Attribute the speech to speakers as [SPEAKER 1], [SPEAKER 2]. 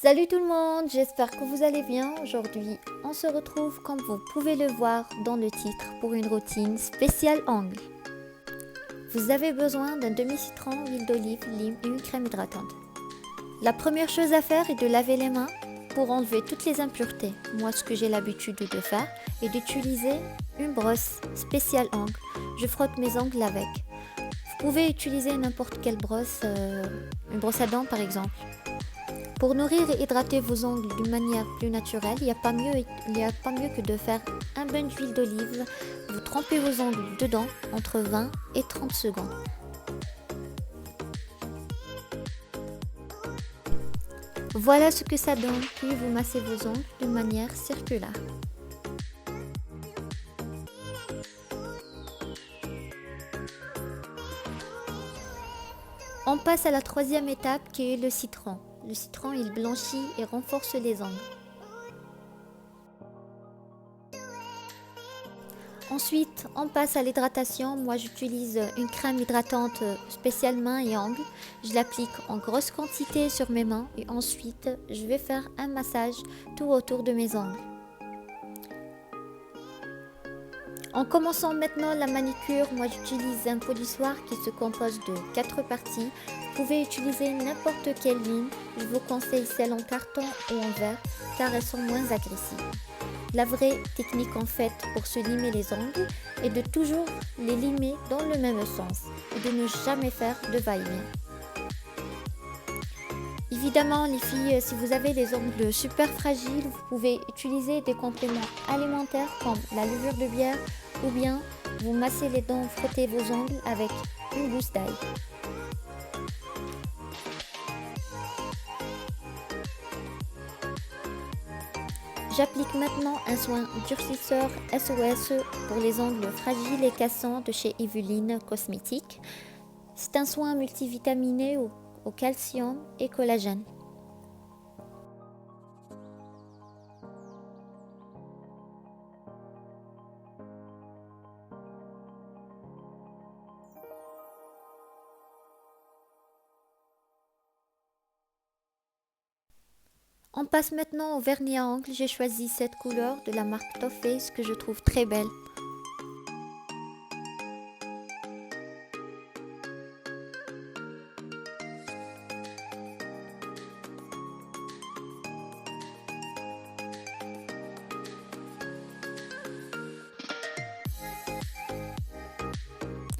[SPEAKER 1] Salut tout le monde, j'espère que vous allez bien. Aujourd'hui, on se retrouve comme vous pouvez le voir dans le titre pour une routine spéciale angle. Vous avez besoin d'un demi-citron, huile d'olive, lime et une crème hydratante. La première chose à faire est de laver les mains pour enlever toutes les impuretés. Moi, ce que j'ai l'habitude de faire est d'utiliser une brosse spéciale angle. Je frotte mes ongles avec. Vous pouvez utiliser n'importe quelle brosse, une brosse à dents par exemple. Pour nourrir et hydrater vos ongles d'une manière plus naturelle, il n'y a pas mieux que de faire un bain d'huile d'olive. Vous trempez vos ongles dedans entre 20 et 30 secondes. Voilà ce que ça donne, puis vous massez vos ongles d'une manière circulaire. On passe à la troisième étape qui est le citron. Le citron, il blanchit et renforce les ongles. Ensuite, on passe à l'hydratation. Moi, j'utilise une crème hydratante spéciale mains et ongles. Je l'applique en grosse quantité sur mes mains et ensuite, je vais faire un massage tout autour de mes ongles. En commençant maintenant la manicure, moi j'utilise un polissoir qui se compose de 4 parties. Vous pouvez utiliser n'importe quelle ligne. Je vous conseille celles en carton ou en verre car elles sont moins agressives. La vraie technique en fait pour se limer les ongles est de toujours les limer dans le même sens et de ne jamais faire de va-et-vient. Évidemment les filles, si vous avez les ongles super fragiles, vous pouvez utiliser des compléments alimentaires comme la levure de bière ou bien vous massez les dents, frottez vos ongles avec une gousse d'ail. J'applique maintenant un soin durcisseur SOS pour les ongles fragiles et cassants de chez Evelyne Cosmétiques. C'est un soin multivitaminé au calcium et collagène. On passe maintenant au vernis à ongles. J'ai choisi cette couleur de la marque Too Faced que je trouve très belle.